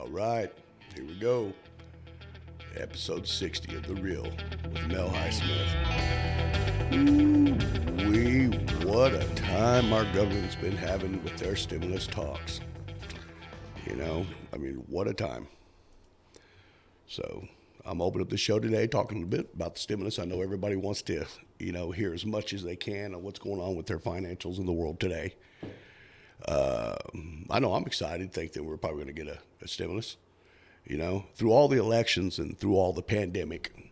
All right, here we go. Episode 60 of The Real with Mel Highsmith. What a time our government's been having with their stimulus talks. What a time. So I'm opening up the show today, talking a little bit about the stimulus. I know everybody wants to, hear as much as they can on what's going on with their financials in the world today. I know I'm excited, think that we're probably going to get a stimulus. Through all the elections and through all the pandemic,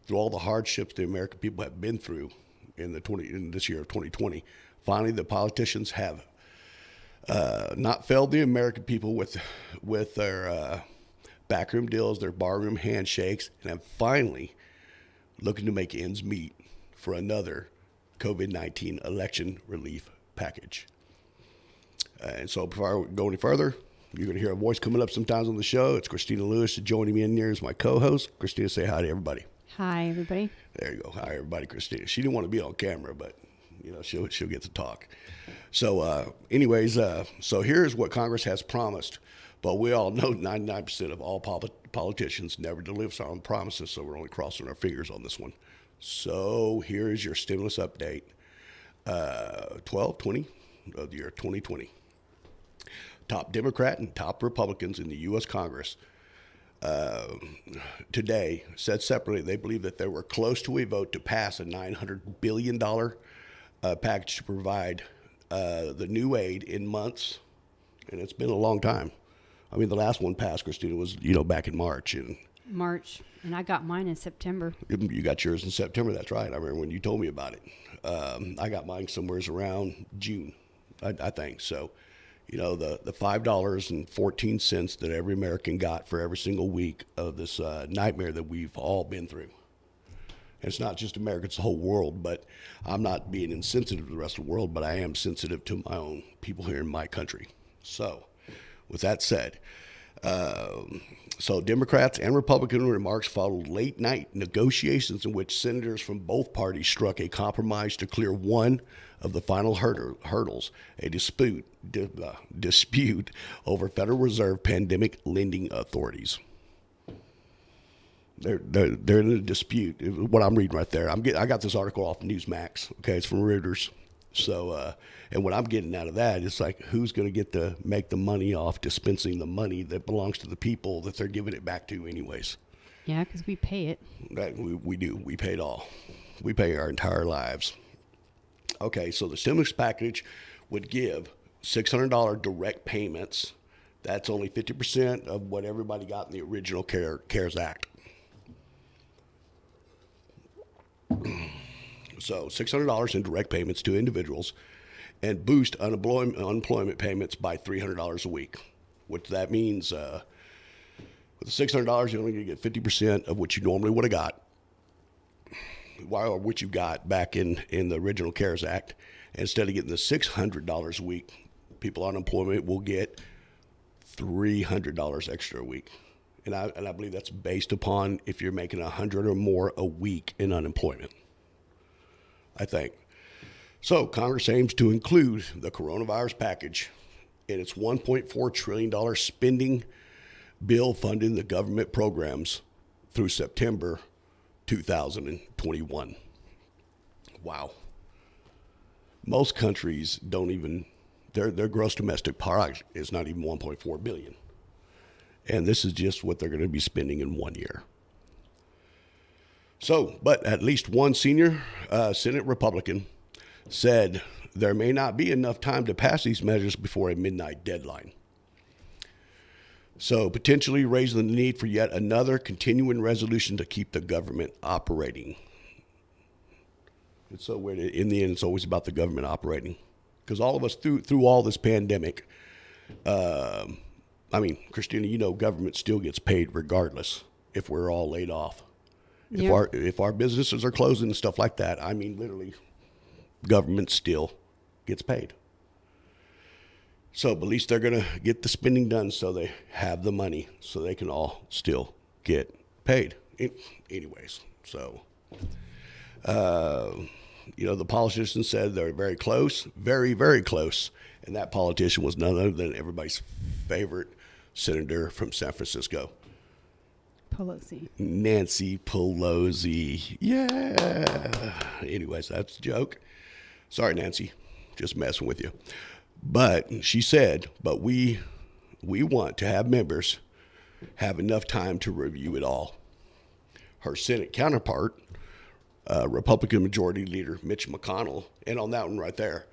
through all the hardships the American people have been through in this year of 2020, finally the politicians have not failed the American people with their backroom deals, their barroom handshakes, and have finally looking to make ends meet for another COVID-19 election relief package. And so before I go any further, you're going to hear a voice coming up sometimes on the show. It's Christina Lewis joining me in here as my co-host. Christina, say hi to everybody. Hi, everybody. There you go. Hi, everybody, Christina. She didn't want to be on camera, but, she'll get to talk. So, so here's what Congress has promised. But we all know 99% of all politicians never deliver on promises, so we're only crossing our fingers on this one. So here is your stimulus update, 12/20 of the year 2020. Top Democrat and top Republicans in the U.S. Congress today said separately they believe that they were close to a vote to pass a $900 billion package to provide the new aid in months, and it's been a long time. I mean, the last one passed, Christina, was, back in March. And I got mine in September. You got yours in September, that's right. I remember when you told me about it. I got mine somewhere around June, I think. So, the $5.14 that every American got for every single week of this nightmare that we've all been through. And it's not just America, it's the whole world, but I'm not being insensitive to the rest of the world, but I am sensitive to my own people here in my country. So, with that said, so Democrats and Republican remarks followed late night negotiations in which senators from both parties struck a compromise to clear one of the final hurdles, a dispute over Federal Reserve pandemic lending authorities. They're in a dispute. What I'm reading right there, I got this article off Newsmax. Okay, it's from Reuters. So, and what I'm getting out of that is like, who's going to get to make the money off dispensing the money that belongs to the people that they're giving it back to anyways? Yeah, because we pay it. That we do. We pay it all. We pay our entire lives. Okay, so the stimulus package would give $600 direct payments. That's only 50% of what everybody got in the original CARES Act. So $600 in direct payments to individuals and boost unemployment payments by $300 a week. What that means, with the $600, you're only going to get 50% of what you normally would have got, or what you got back in the original CARES Act. And instead of getting the $600 a week, people on unemployment will get $300 extra a week. And I believe that's based upon if you're making $100 or more a week in unemployment, I think. So Congress aims to include the coronavirus package in its $1.4 trillion spending bill funding the government programs through September 2021. Wow. Most countries don't even, their gross domestic product is not even 1.4 billion. And this is just what they're going to be spending in 1 year. So, but at least one senior Senate Republican said there may not be enough time to pass these measures before a midnight deadline. So, potentially raising the need for yet another continuing resolution to keep the government operating. It's so weird. In the end, it's always about the government operating. Because all of us, through all this pandemic, Christina, government still gets paid regardless if we're all laid off. Yep. If our businesses are closing and stuff like that, literally, government still gets paid. So at least they're going to get the spending done so they have the money so they can all still get paid. Anyways, so, the politician said they're very close, very, very close. And that politician was none other than everybody's favorite senator from San Francisco, Pelosi. Nancy Pelosi. Yeah. Anyways, that's a joke. Sorry, Nancy. Just messing with you. But she said, but we want to have members have enough time to review it all. Her Senate counterpart, Republican Majority Leader Mitch McConnell, and on that one right there,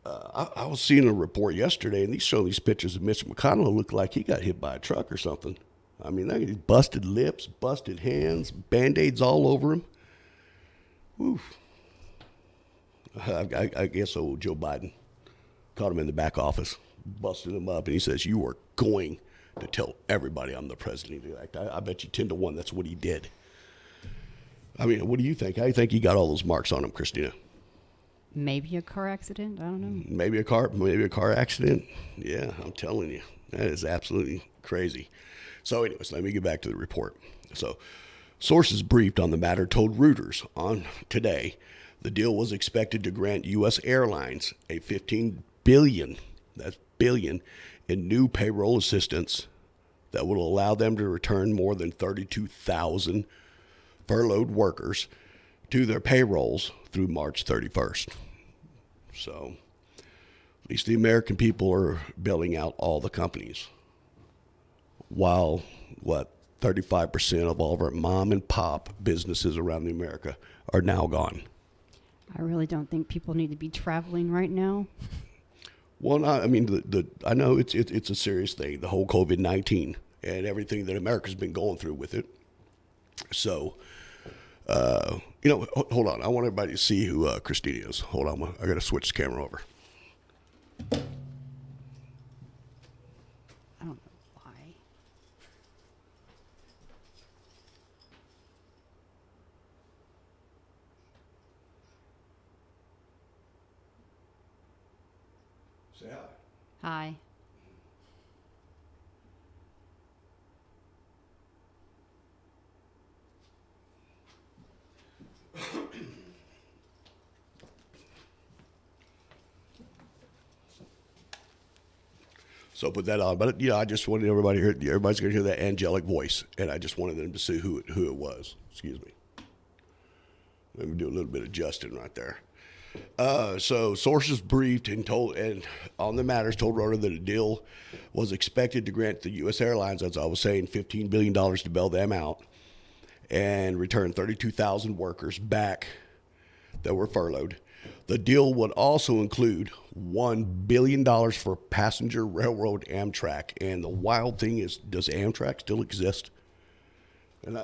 I was seeing a report yesterday, and showing these pictures of Mitch McConnell looked like he got hit by a truck or something. I mean, they busted lips, busted hands, Band-Aids all over him. Oof. I guess old Joe Biden caught him in the back office, busted him up, and he says, "You are going to tell everybody I'm the president-elect." I bet you 10-1 that's what he did. I mean, what do you think? How do you think he got all those marks on him, Christina? Maybe a car accident. I don't know. Maybe a car accident. Yeah, I'm telling you, that is absolutely crazy. So anyways, let me get back to the report. So sources briefed on the matter told Reuters on today the deal was expected to grant U.S. airlines a $15 billion, that's billion, in new payroll assistance that will allow them to return more than 32,000 furloughed workers to their payrolls through March 31st. So at least the American people are bailing out all the companies, while 35% of all of our mom and pop businesses around the America are now gone. I really don't think people need to be traveling right now. Well, I mean, I know it's a serious thing, the whole COVID-19 and everything that America's been going through with it. So, hold on. I want everybody to see who Christina is. Hold on. I got to switch the camera over. I don't know why. Say hi. Hi. So put that on. But, I just wanted everybody to hear, everybody's going to hear that angelic voice, and I just wanted them to see who it was. Excuse me. Let me do a little bit of adjusting right there. So sources briefed and on the matters told Reuters that a deal was expected to grant the U.S. airlines, as I was saying, $15 billion to bail them out and return 32,000 workers back that were furloughed. The deal would also include $1 billion for passenger railroad Amtrak. And the wild thing is, does Amtrak still exist? And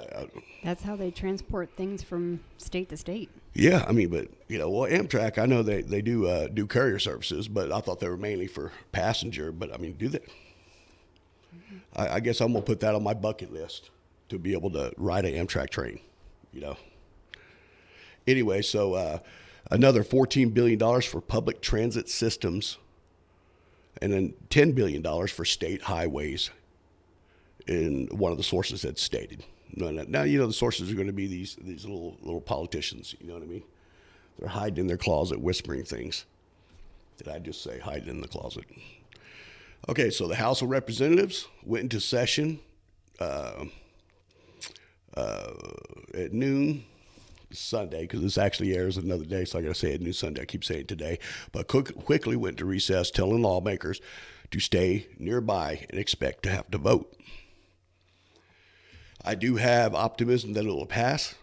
That's how they transport things from state to state. Yeah, I mean, but, Amtrak, I know they do carrier services, but I thought they were mainly for passenger. But, I mean, do they? I guess I'm going to put that on my bucket list to be able to ride an Amtrak train, Anyway, so another $14 billion for public transit systems, and then $10 billion for state highways, in one of the sources had stated. Now, the sources are going to be these little politicians, you know what I mean? They're hiding in their closet, whispering things. Did I just say hiding in the closet? Okay, so the House of Representatives went into session at noon Sunday, because this actually airs another day, so I got to say it noon Sunday. I keep saying today. But quickly went to recess, telling lawmakers to stay nearby and expect to have to vote. I do have optimism that it will pass.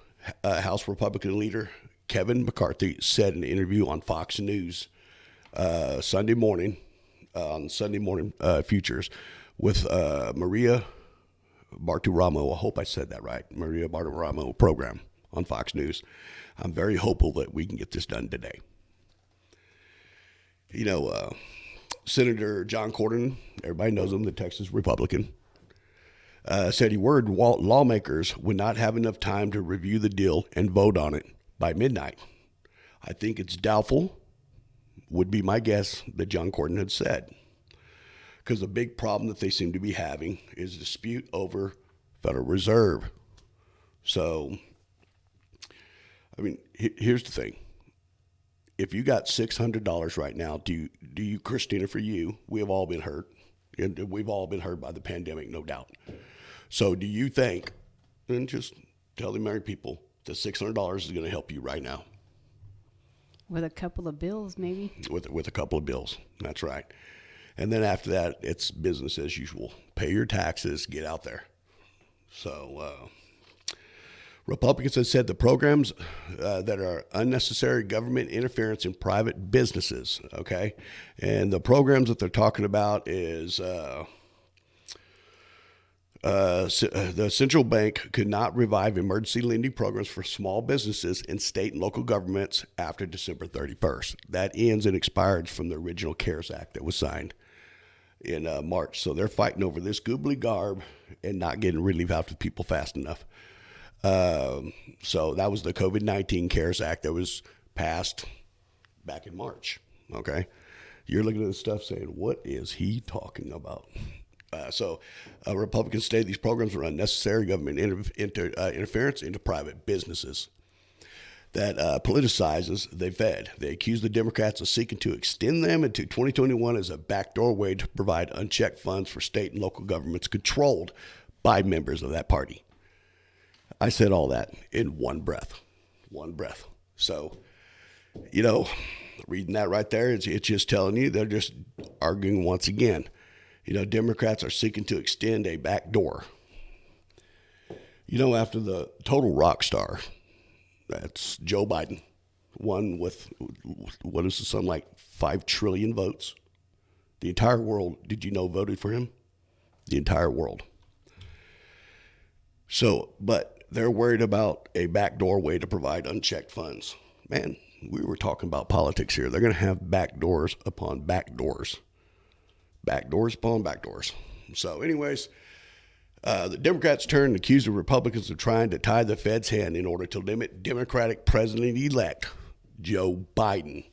House Republican leader Kevin McCarthy said in an interview on Fox News Sunday morning Futures with Maria Bartiromo. I hope I said that right. Maria Bartiromo program on Fox News. I'm very hopeful that we can get this done today. Senator John Cornyn, everybody knows him, the Texas Republican, said he worried lawmakers would not have enough time to review the deal and vote on it by midnight. I think it's doubtful, would be my guess, that John Cornyn had said. Because the big problem that they seem to be having is a dispute over Federal Reserve. So, I mean, here's the thing. If you got $600 right now, do you, Christina, for you, we have all been hurt. And we've all been hurt by the pandemic, no doubt. So do you think, and just tell the American people, that $600 is going to help you right now? With a couple of bills, maybe. With a couple of bills. That's right. And then after that, it's business as usual. Pay your taxes, get out there. So Republicans have said the programs that are unnecessary government interference in private businesses, okay? And the programs that they're talking about is the central bank could not revive emergency lending programs for small businesses in state and local governments after December 31st. That ends and expires from the original CARES Act that was signed in March. So they're fighting over this goobly garb and not getting relief out to people fast enough. So that was the COVID-19 CARES Act that was passed back in March. Okay. You're looking at this stuff saying, what is he talking about? So Republicans state these programs are unnecessary government interference into private businesses that politicizes the Fed. They accuse the Democrats of seeking to extend them into 2021 as a backdoor way to provide unchecked funds for state and local governments controlled by members of that party. I said all that in one breath. So, reading that right there, it's just telling you they're just arguing once again. Democrats are seeking to extend a back door. After the total rock star, that's Joe Biden, won with, what is something like 5 trillion votes. The entire world, did you know, voted for him? The entire world. So, but they're worried about a backdoor way to provide unchecked funds. Man, we were talking about politics here. They're going to have back doors upon back doors. Back doors upon back doors. So anyways, the Democrats turned and accused the Republicans of trying to tie the Fed's hand in order to limit Democratic President-elect Joe Biden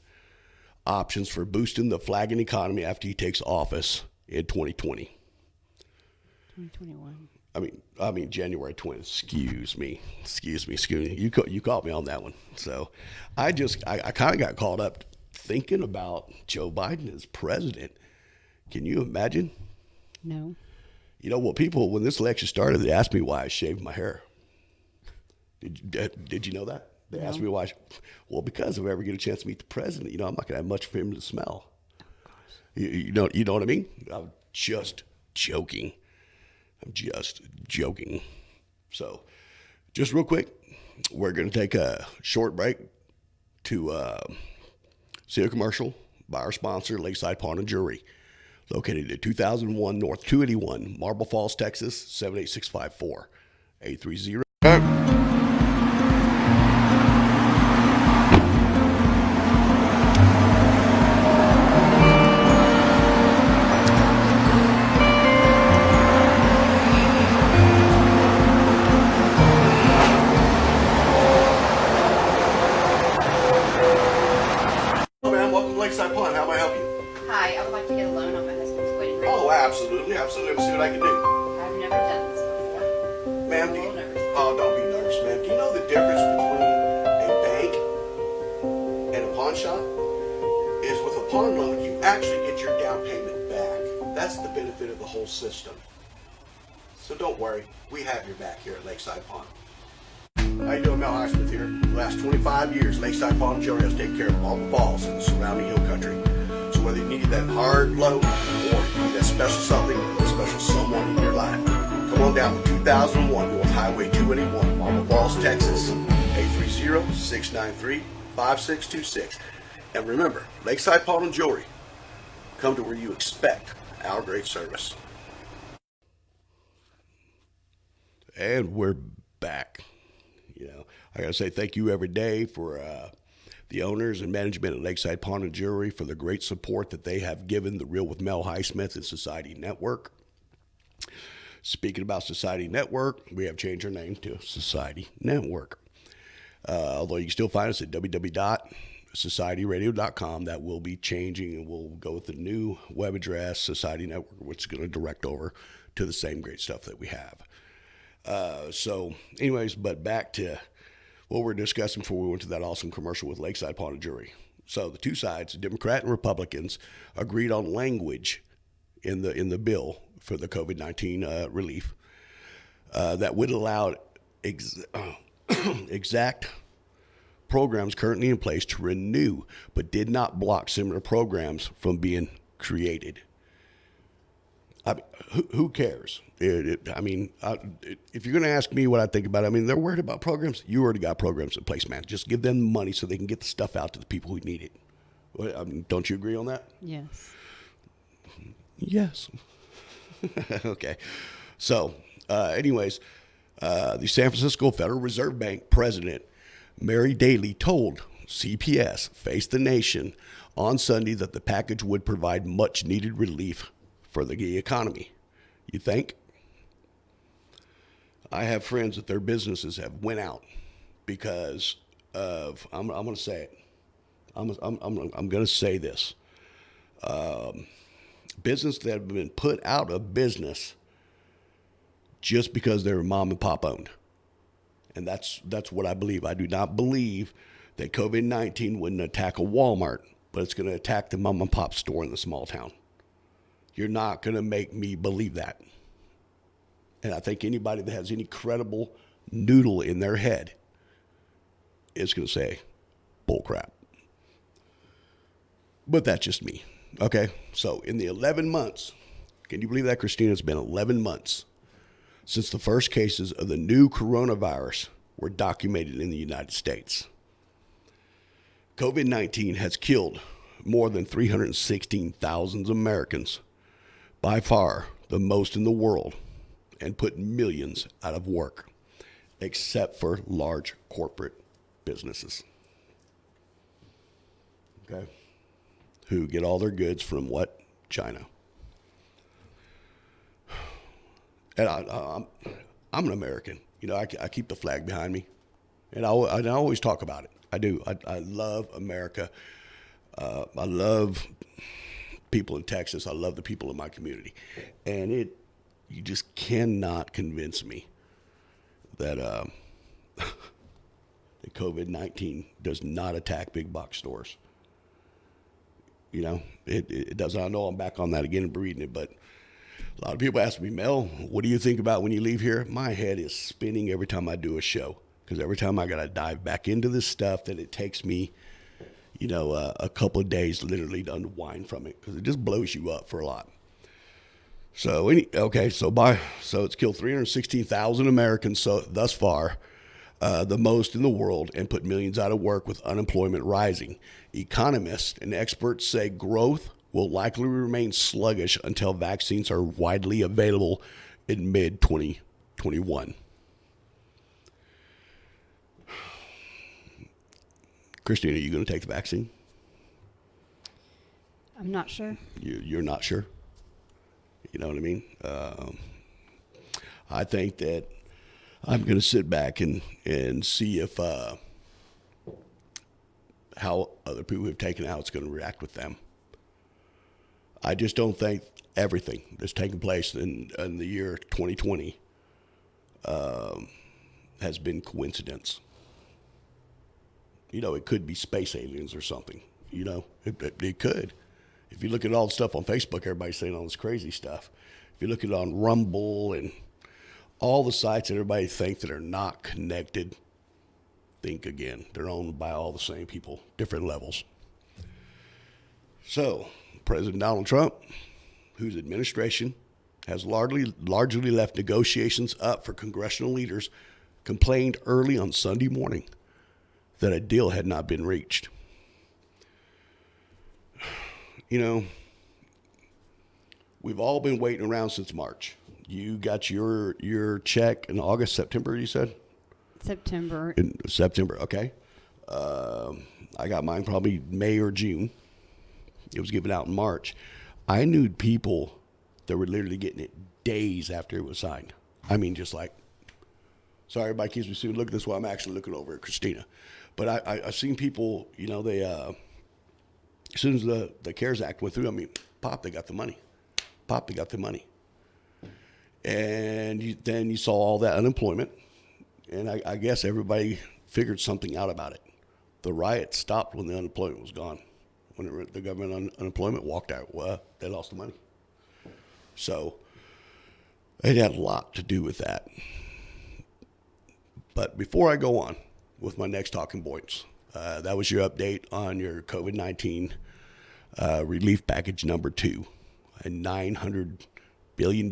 options for boosting the flagging economy after he takes office in 2020. 2021. I mean January 20th. Excuse me. You caught me on that one. So I kind of got caught up thinking about Joe Biden as president. Can you imagine? No. People, when this election started, they asked me why I shaved my hair. Did you know that? They asked me why. Well, because if I ever get a chance to meet the president, I'm not going to have much for him to smell. Oh, gosh. You know what I mean? I'm just joking. So, just real quick, we're going to take a short break to see a commercial by our sponsor, Lakeside Pawn and Jewelry, located at 2001 North 281, Marble Falls, Texas, 78654, 830. Lakeside Pawn, how may I help you? Hi, I would like to get a loan on my husband's wedding ring. Oh, absolutely. Let me see what I can do. I've never done this before. Ma'am, I'm a little nervous. don't be nervous, ma'am. Do you know the difference between a bank and a pawn shop? Is with a pawn loan, you actually get your down payment back. That's the benefit of the whole system. So don't worry. We have your back here at Lakeside Pawn. How you doing? Mel Highsmith here. For the last 25 years, Lakeside Pawn and Jewelry has taken care of Marble Falls and the surrounding hill country. So whether you need that hard loan or you need that special something, a special someone in your life, come on down to 2001 North Highway 281, Marble Falls, Texas, 830-693-5626. And remember, Lakeside Pawn and Jewelry, come to where you expect our great service. And we're back. I got to say thank you every day for the owners and management at Lakeside Pawn and Jewelry for the great support that they have given the Real with Mel Highsmith and Society Network. Speaking about Society Network, we have changed our name to Society Network. Although you can still find us at www.societyradio.com. That will be changing, and we'll go with the new web address, Society Network, which is going to direct over to the same great stuff that we have. So anyways, but back to what we're discussing before we went to that awesome commercial with Lakeside Pawn and Jewelry. So the two sides, Democrat and Republicans, agreed on language in the bill for the COVID-19 relief that would allow exact programs currently in place to renew, but did not block similar programs from being created. I mean, who cares? If you're going to ask me what I think about it, I mean, they're worried about programs. You already got programs in place, man. Just give them the money so they can get the stuff out to the people who need it. I mean, don't you agree on that? Yes. Yes. Okay. So, anyways, the San Francisco Federal Reserve Bank president, Mary Daly, told CPS Face the Nation on Sunday that the package would provide much needed relief for the economy. You think? I have friends that their businesses have went out because of, I'm going to say it. I'm going to say this. Business that have been put out of business just because they were mom and pop owned. And that's what I believe. I do not believe that COVID-19 wouldn't attack a Walmart, but it's going to attack the mom and pop store in the small town. You're not going to make me believe that. And I think anybody that has any credible noodle in their head is going to say, bull crap. But that's just me. Okay? So in the 11 months, can you believe that, Christina? It's been 11 months since the first cases of the new coronavirus were documented in the United States. COVID-19 has killed more than 316,000 Americans, by far the most in the world, and put millions out of work, except for large corporate businesses. Okay? Who get all their goods from what? China. And I'm an American. You know, I keep the flag behind me. And I always talk about it. I do. I love America. I love people in Texas. I love the people in my community. And you just cannot convince me that that COVID-19 does not attack big box stores. You know, it doesn't. I know I'm back on that again and reading it, but a lot of people ask me, Mel, what do you think about when you leave here? My head is spinning every time I do a show, because every time I got to dive back into this stuff that it takes me, you know, a couple of days literally to unwind from it, because it just blows you up for a lot. So so it's killed 316,000 Americans thus far, the most in the world, and put millions out of work with unemployment rising. Economists and experts say growth will likely remain sluggish until vaccines are widely available in mid-2021. Christina, are you going to take the vaccine? I'm not sure. You're not sure? You know what I mean? I think that I'm going to sit back and see if how other people who've taken it, how it's going to react with them. I just don't think everything that's taken place in the year 2020 has been coincidence. You know, it could be space aliens or something. You know, it could. If you look at all the stuff on Facebook, everybody's saying all this crazy stuff. If you look at it on Rumble and all the sites that everybody thinks that are not connected, think again. They're owned by all the same people, different levels. So, President Donald Trump, whose administration has largely left negotiations up for congressional leaders, complained early on Sunday morning that a deal had not been reached. You know, we've all been waiting around since March. You got your check in August, September, you said? September. In September, okay. I got mine probably May or June. It was given out in March. I knew people that were literally getting it days after it was signed. I mean, just like, sorry, everybody keeps me soon. Look at this while I'm actually looking over at Christina. But I've seen people, you know, they, as soon as the CARES Act went through, I mean, pop, they got the money. Pop, they got the money. And then you saw all that unemployment. And I guess everybody figured something out about it. The riot stopped when the unemployment was gone. When the government unemployment walked out, well, they lost the money. So it had a lot to do with that. But before I go on with my next talking points, that was your update on your COVID-19 relief package number 2, a $900 billion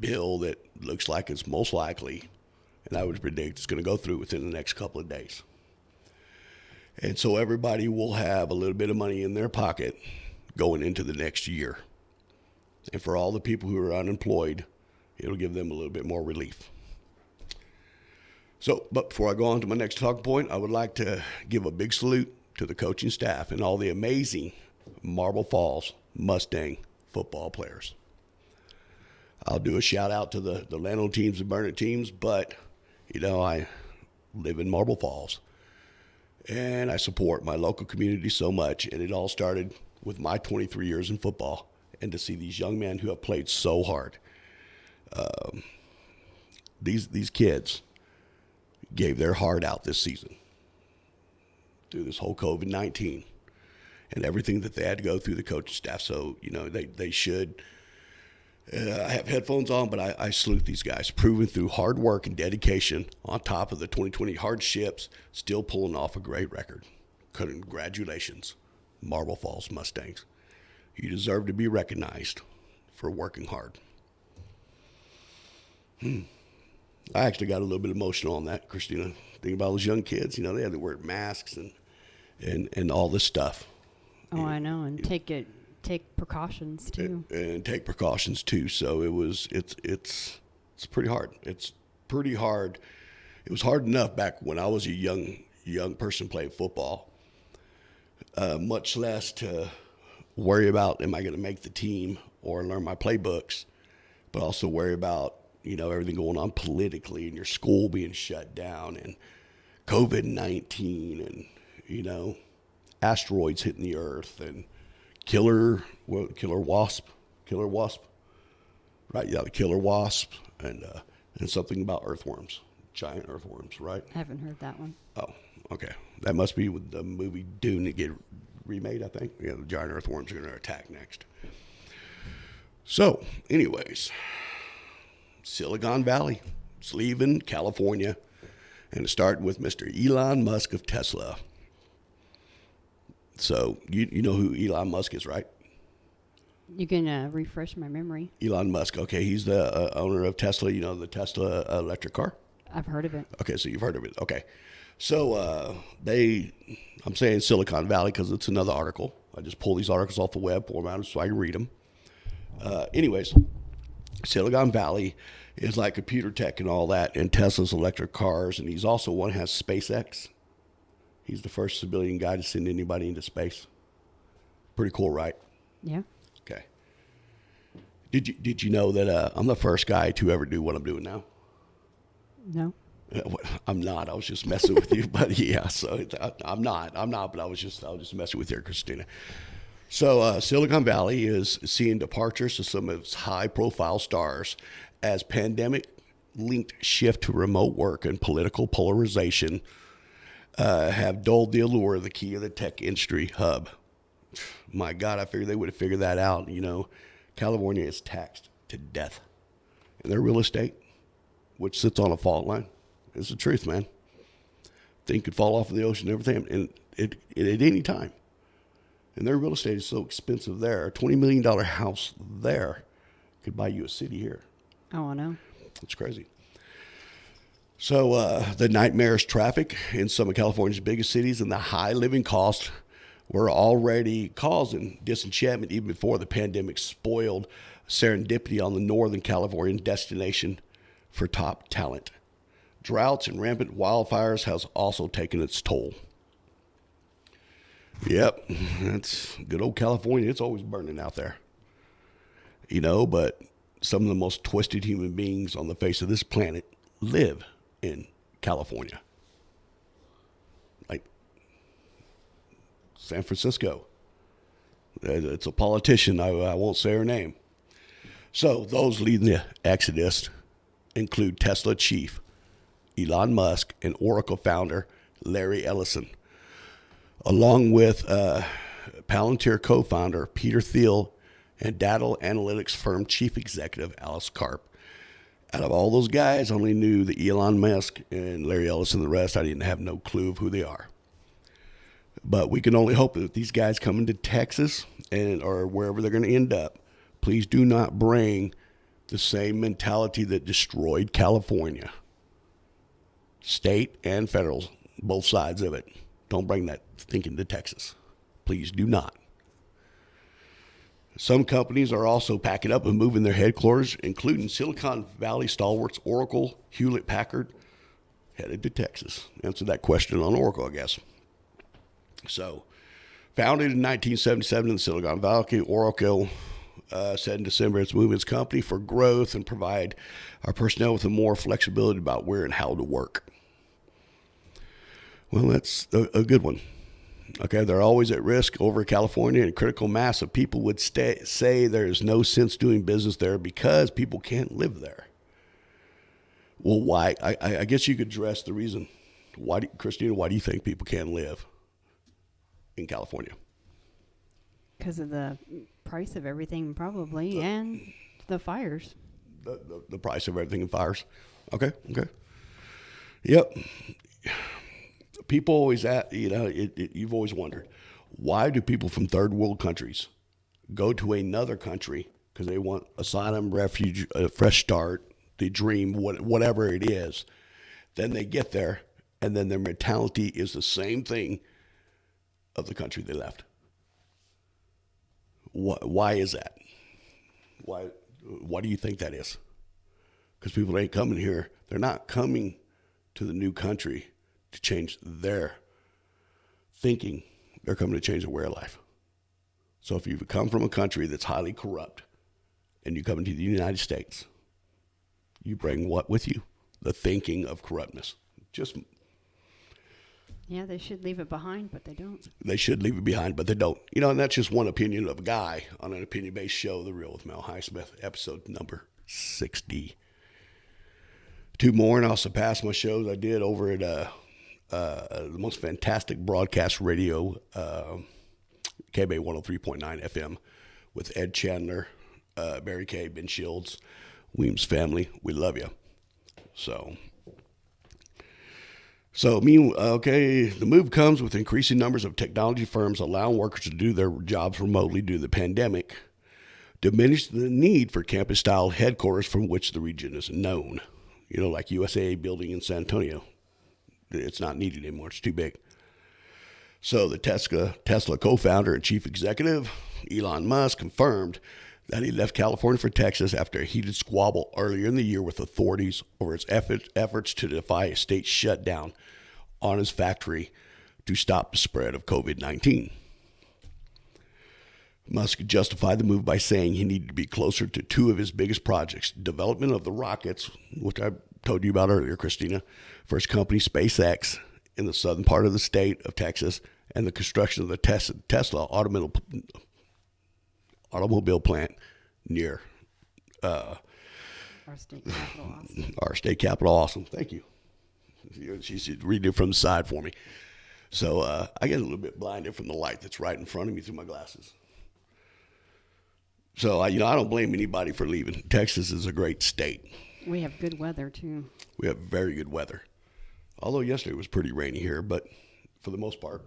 bill that looks like it's most likely, and I would predict it's going to go through within the next couple of days. And so everybody will have a little bit of money in their pocket going into the next year. And for all the people who are unemployed, it'll give them a little bit more relief. So, but before I go on to my next talking point, I would like to give a big salute to the coaching staff and all the amazing Marble Falls Mustang football players. I'll do a shout out to the Lano teams and Burnett teams, but, you know, I live in Marble Falls, and I support my local community so much, and it all started with my 23 years in football, and to see these young men who have played so hard. These kids gave their heart out this season through this whole COVID-19 and everything that they had to go through, the coaching staff. So, you know, they should. I have headphones on, but I salute these guys, proven through hard work and dedication on top of the 2020 hardships, still pulling off a great record. Congratulations, Marble Falls Mustangs. You deserve to be recognized for working hard. I actually got a little bit emotional on that, Christina. Thinking about those young kids, you know, they had to wear masks and all this stuff. Oh, I know, and take precautions too. And take precautions too. So it's pretty hard. It's pretty hard. It was hard enough back when I was a young person playing football. Much less to worry about, am I going to make the team or learn my playbooks, but also worry about, you know, everything going on politically and your school being shut down and COVID-19 and, you know, asteroids hitting the earth and killer wasp, right? Yeah, the killer wasp and something about earthworms, giant earthworms, right? I haven't heard that one. Oh, okay. That must be with the movie Dune to get remade, I think. Yeah, the giant earthworms are going to attack next. So, anyways, Silicon Valley. It's leaving California, and it's starting with Mr. Elon Musk of Tesla. So, you know who Elon Musk is, right? You can refresh my memory. Elon Musk, okay, he's the owner of Tesla, you know, the Tesla electric car? I've heard of it. Okay, so you've heard of it. Okay. So I'm saying Silicon Valley because it's another article. I just pull these articles off the web, pull them out so I can read them. Anyways, Silicon Valley is like computer tech and all that, and Tesla's electric cars, and he's also one who has SpaceX. He's the first civilian guy to send anybody into space. Pretty cool, right? Yeah. Okay. Did you know that I'm the first guy to ever do what I'm doing now? No. I'm not. I was just messing with you, but yeah. So I'm not. But I was just messing with you, Christina. So Silicon Valley is seeing departures of some of its high-profile stars as pandemic-linked shift to remote work and political polarization have dulled the allure of the key of the tech industry hub. My God, I figured they would have figured that out. You know, California is taxed to death in their real estate, which sits on a fault line. It's the truth, man. Thing could fall off of the ocean and everything, and it at any time. And their real estate is so expensive there. A $20 million house there could buy you a city here. Oh, I know. It's crazy. So the nightmarish traffic in some of California's biggest cities and the high living costs were already causing disenchantment even before the pandemic spoiled serendipity on the Northern Californian destination for top talent. Droughts and rampant wildfires has also taken its toll. Yep, that's good old California. It's always burning out there. You know, but some of the most twisted human beings on the face of this planet live in California. Like San Francisco. It's a politician. I won't say her name. So those leading the exodus include Tesla chief Elon Musk and Oracle founder Larry Ellison, along with Palantir co-founder Peter Thiel and data analytics firm chief executive Alice Karp. Out of all those guys, I only knew the Elon Musk and Larry Ellis and the rest. I didn't have no clue of who they are. But we can only hope that these guys come into Texas and or wherever they're going to end up, please do not bring the same mentality that destroyed California. State and federal, both sides of it. Don't bring that thinking to Texas. Please do not. Some companies are also packing up and moving their headquarters, including Silicon Valley stalwarts Oracle, Hewlett-Packard, headed to Texas. Answer that question on Oracle, I guess. So, founded in 1977 in Silicon Valley, Oracle said in December it's moving its company for growth and provide our personnel with more flexibility about where and how to work. Well, that's a good one. Okay, they're always at risk over California, and a critical mass of people would say there's no sense doing business there because people can't live there. Well, why? I guess you could address the reason. Christina, why do you think people can't live in California? Because of the price of everything, probably, and the fires. The price of everything and fires. Okay. Yep. People always you've always wondered, why do people from third world countries go to another country because they want asylum, refuge, a fresh start, they dream, whatever it is. Then they get there, and then their mentality is the same thing of the country they left. Why is that? Why do you think that is? Because people ain't coming here. They're not coming to the new country to change their thinking. They're coming to change their way of life. So if you come from a country that's highly corrupt and you come into the United States, you bring what with you? The thinking of corruptness. Yeah, they should leave it behind, but they don't. They should leave it behind, but they don't. And that's just one opinion of a guy on an opinion-based show, The Real with Mel Highsmith, episode number 60. 2 more, and I'll surpass my shows I did over at the most fantastic broadcast radio, KB 103.9 FM, with Ed Chandler, Barry Kay, Ben Shields, Weems family. We love you. The move comes with increasing numbers of technology firms allowing workers to do their jobs remotely due to the pandemic, diminished the need for campus-style headquarters from which the region is known. Like USA building in San Antonio. It's not needed anymore. It's too big. So the Tesla co-founder and chief executive, Elon Musk, confirmed that he left California for Texas after a heated squabble earlier in the year with authorities over his efforts to defy a state shutdown on his factory to stop the spread of COVID-19. Musk justified the move by saying he needed to be closer to 2 of his biggest projects, development of the rockets, which I told you about earlier, Christina, for his company SpaceX in the southern part of the state of Texas, and the construction of the Tesla automobile plant near Our state capital, Austin. Our state capital, Austin. Thank you. She's reading it from the side for me. So I get a little bit blinded from the light that's right in front of me through my glasses. So, I don't blame anybody for leaving. Texas is a great state. We have good weather, too. We have very good weather. Although yesterday was pretty rainy here, but for the most part.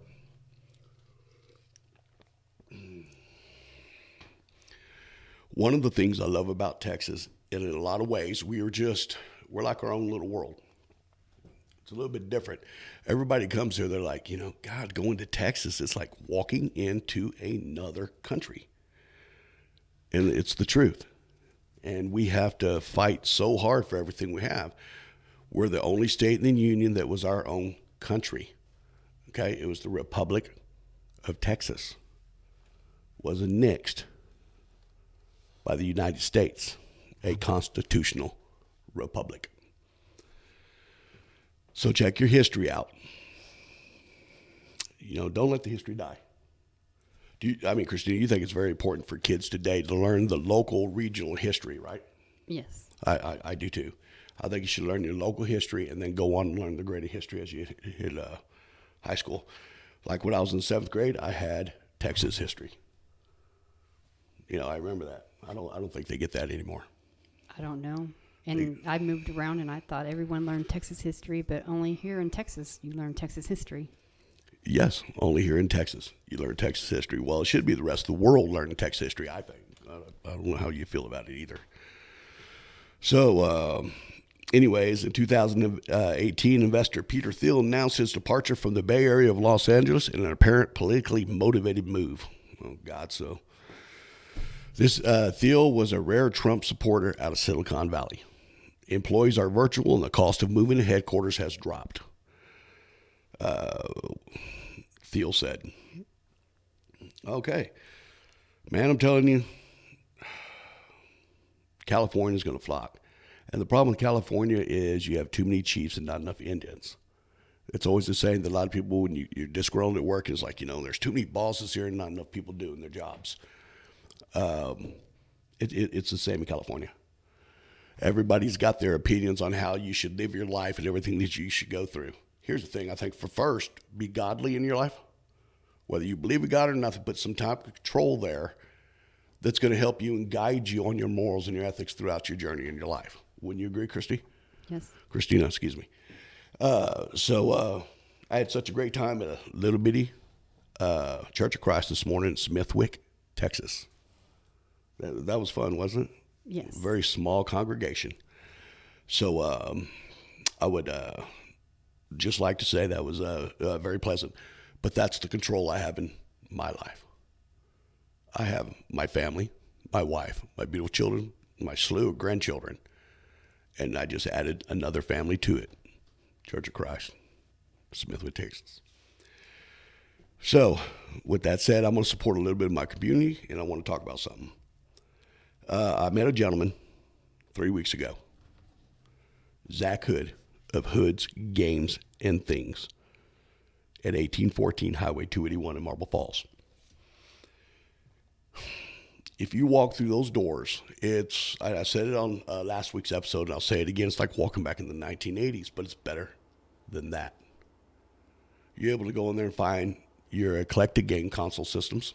One of the things I love about Texas, and in a lot of ways, we're like our own little world. It's a little bit different. Everybody comes here, they're like, God, going to Texas, it's like walking into another country. And it's the truth. And we have to fight so hard for everything we have. We're the only state in the union that was our own country. Okay? It was the Republic of Texas. Was annexed by the United States, a constitutional republic. So check your history out. Don't let the history die. Christina, you think it's very important for kids today to learn the local, regional history, right? Yes. I do too. I think you should learn your local history and then go on and learn the greater history as you hit high school. Like when I was in 7th grade, I had Texas history. I remember that. I don't think they get that anymore. I don't know. And I moved around, and I thought everyone learned Texas history, but only here in Texas you learn Texas history. Yes, only here in Texas you learn Texas history. Well, it should be the rest of the world learning Texas history, I think. I don't know how you feel about it either. So, anyways, in 2018, investor Peter Thiel announced his departure from the Bay Area of Los Angeles in an apparent politically motivated move. Oh, God, so. This Thiel was a rare Trump supporter out of Silicon Valley. Employees are virtual, and the cost of moving to headquarters has dropped. Thiel said, okay, man, I'm telling you, California's going to flock. And the problem with California is you have too many chiefs and not enough Indians. It's always the same that a lot of people, when you're disgruntled at work, is like, there's too many bosses here and not enough people doing their jobs. It's the same in California. Everybody's got their opinions on how you should live your life and everything that you should go through. Here's the thing. I think first, be godly in your life. Whether you believe in God or not, put some type of control there that's going to help you and guide you on your morals and your ethics throughout your journey in your life. Wouldn't you agree, Christy? Yes. Christina, excuse me. So I had such a great time at a little bitty Church of Christ this morning in Smithwick, Texas. That was fun, wasn't it? Yes. Very small congregation. So I would just like to say that was very pleasant. But that's the control I have in my life. I have my family, my wife, my beautiful children, my slew of grandchildren. And I just added another family to it. Church of Christ, Smithwood, Texas. So with that said, I'm going to support a little bit of my community, and I want to talk about something. I met a gentleman 3 weeks ago, Zach Hood of Hood's Games and Things at 1814 Highway 281 in Marble Falls. If you walk through those doors, I said it on last week's episode, and I'll say it again, it's like walking back in the 1980s, but it's better than that. You're able to go in there and find your eclectic game console systems.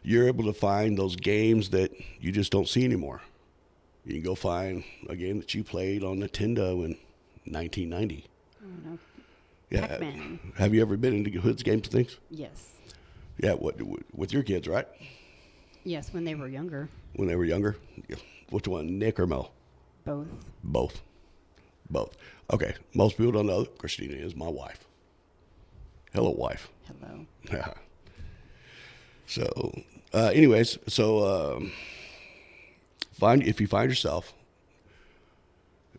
You're able to find those games that you just don't see anymore. You can go find a game that you played on Nintendo in 1990. Oh, no. Yeah. Pac-Man. Have you ever been into Hood's Games and Things? Yes. Yeah, with your kids, right? Yes, when they were younger. When they were younger? Yeah. Which one, Nick or Mel? Both. Both. Okay, most people don't know that Christina is my wife. Hello, wife. Hello. Yeah. So, anyways, if you find yourself,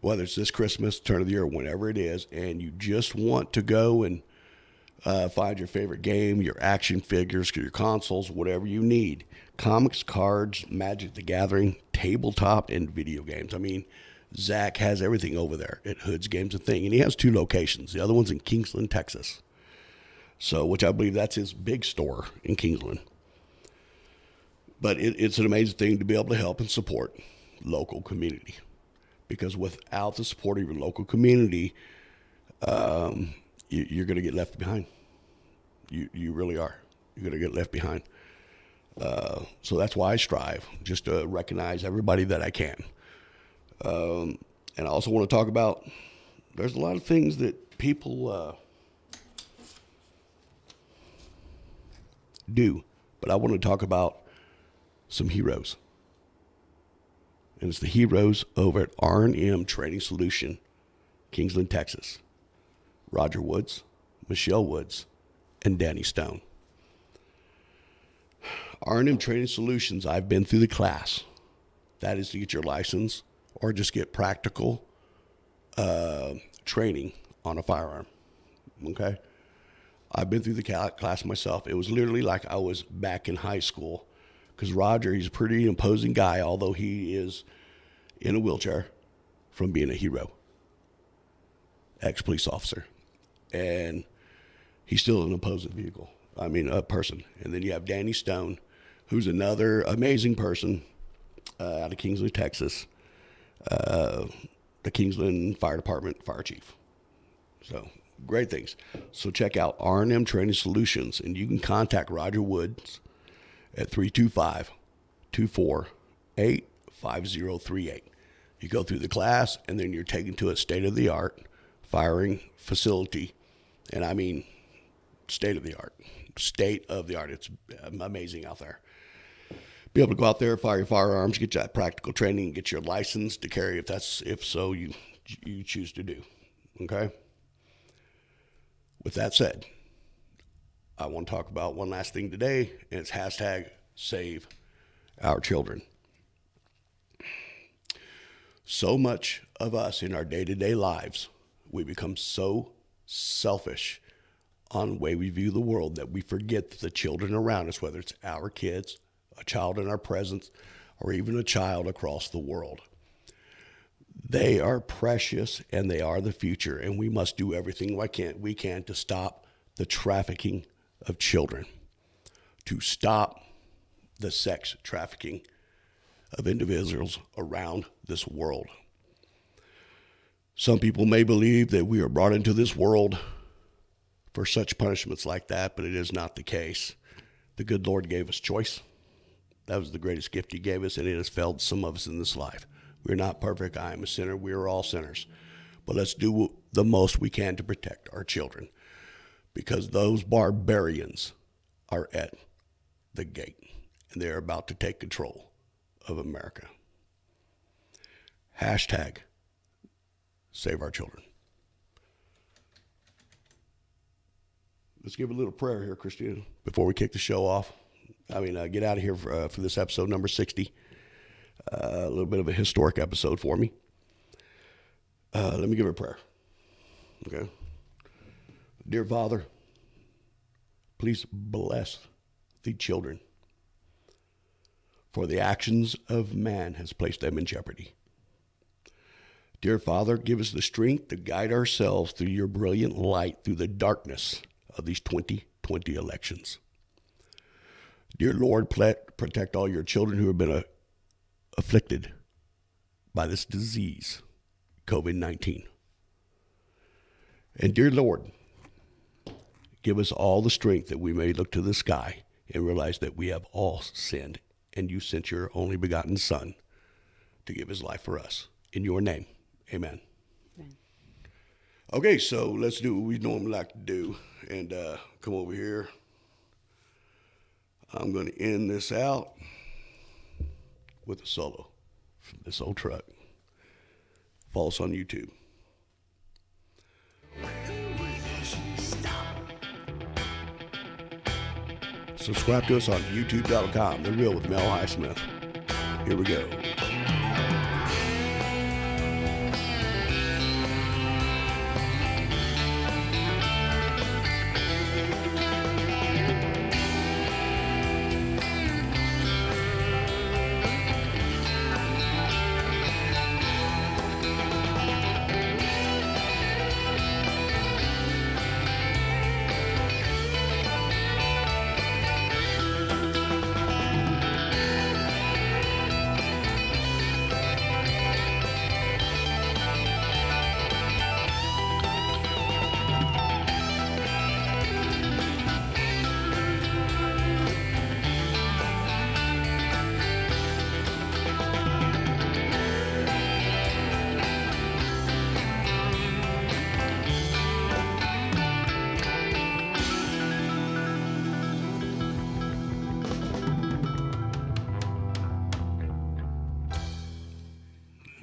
whether it's this Christmas, turn of the year, whenever it is, and you just want to go and find your favorite game, your action figures, your consoles, whatever you need, comics, cards, Magic the Gathering, tabletop, and video games. I mean, Zach has everything over there at Hood's Games and Thing, and he has 2 locations. The other one's in Kingsland, Texas. So, which I believe that's his big store in Kingsland. But it's an amazing thing to be able to help and support local community. Because without the support of your local community, you're going to get left behind. You really are. You're going to get left behind. So that's why I strive, just to recognize everybody that I can. And I also want to talk about, there's a lot of things that people do, but I want to talk about some heroes. And it's the heroes over at R&M Trading Solution, Kingsland, Texas. Roger Woods, Michelle Woods, and Danny Stone. R&M Trading Solutions, I've been through the class. That is to get your license or just get practical training on a firearm. Okay? I've been through the class myself. It was literally like I was back in high school. Because Roger, he's a pretty imposing guy, although he is in a wheelchair from being a hero, ex-police officer. And he's still an imposing person. And then you have Danny Stone, who's another amazing person out of Kingsland, Texas, the Kingsland Fire Department fire chief. So great things. So check out R&M Training Solutions, and you can contact Roger Woods at 325-248-5038. You go through the class, and then you're taken to a state-of-the-art firing facility. And I mean state-of-the-art. State-of-the-art. It's amazing out there. Be able to go out there, fire your firearms, get that practical training, and get your license to carry if so you choose to do. Okay? With that said, I want to talk about one last thing today, and it's hashtag save our children. So much of us in our day-to-day lives, we become so selfish on the way we view the world that we forget that the children around us, whether it's our kids, a child in our presence, or even a child across the world, they are precious and they are the future, and we must do everything we can to stop the trafficking of children, to stop the sex trafficking of individuals around this world. Some people may believe that we are brought into this world for such punishments like that, but it is not the case. The good Lord gave us choice. That was the greatest gift he gave us, and it has failed some of us in this life. We're not perfect. I am a sinner. We are all sinners. But let's do the most we can to protect our children, because those barbarians are at the gate, and they're about to take control of America. Hashtag save our children. Let's give a little prayer here, Christina, before we kick the show off. Get out of here for this episode number 60. A little bit of a historic episode for me. Let me give her a prayer. Okay. Dear Father, please bless the children, for the actions of man has placed them in jeopardy. Dear Father, give us the strength to guide ourselves through your brilliant light through the darkness of these 2020 elections. Dear Lord, protect all your children who have been afflicted by this disease, COVID-19. And dear Lord, give us all the strength that we may look to the sky and realize that we have all sinned, and you sent your only begotten Son to give his life for us. In your name, amen. Amen. Okay, so let's do what we normally like to do, and come over here. I'm going to end this out with a solo from this old truck. Follow us on YouTube. Subscribe to us on youtube.com. The Real with Mel Highsmith. Here we go.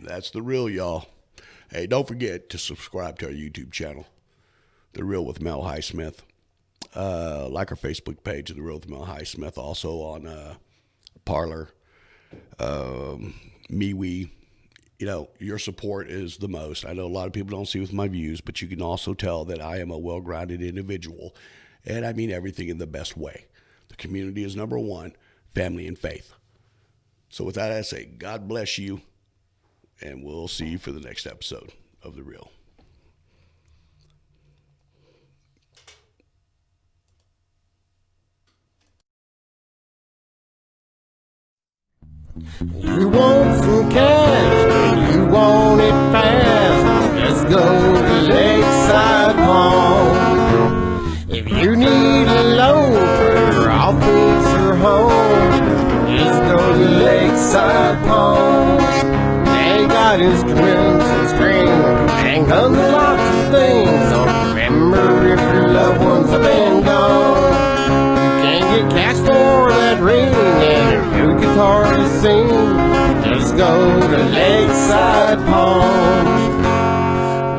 That's The Real, y'all. Hey, don't forget to subscribe to our YouTube channel, The Real with Mel Highsmith. Like our Facebook page, The Real with Mel Highsmith. Also on Parler, MeWe. You know, your support is the most. I know a lot of people don't see with my views, but you can also tell that I am a well-grounded individual, and I mean everything in the best way. The community is number one, family and faith. So with that, I say, God bless you. And we'll see you for the next episode of The Real. You want some cash, you want it fast. Let's go to Lakeside Mall. If you need a loan for office or home, ride instruments and strings and guns and lots of things. So remember, if your loved ones have been gone, you can't get cash for that ring and a new guitar to sing. Just go to Lakeside Palm.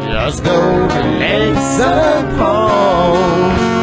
Just go to Lakeside Palm.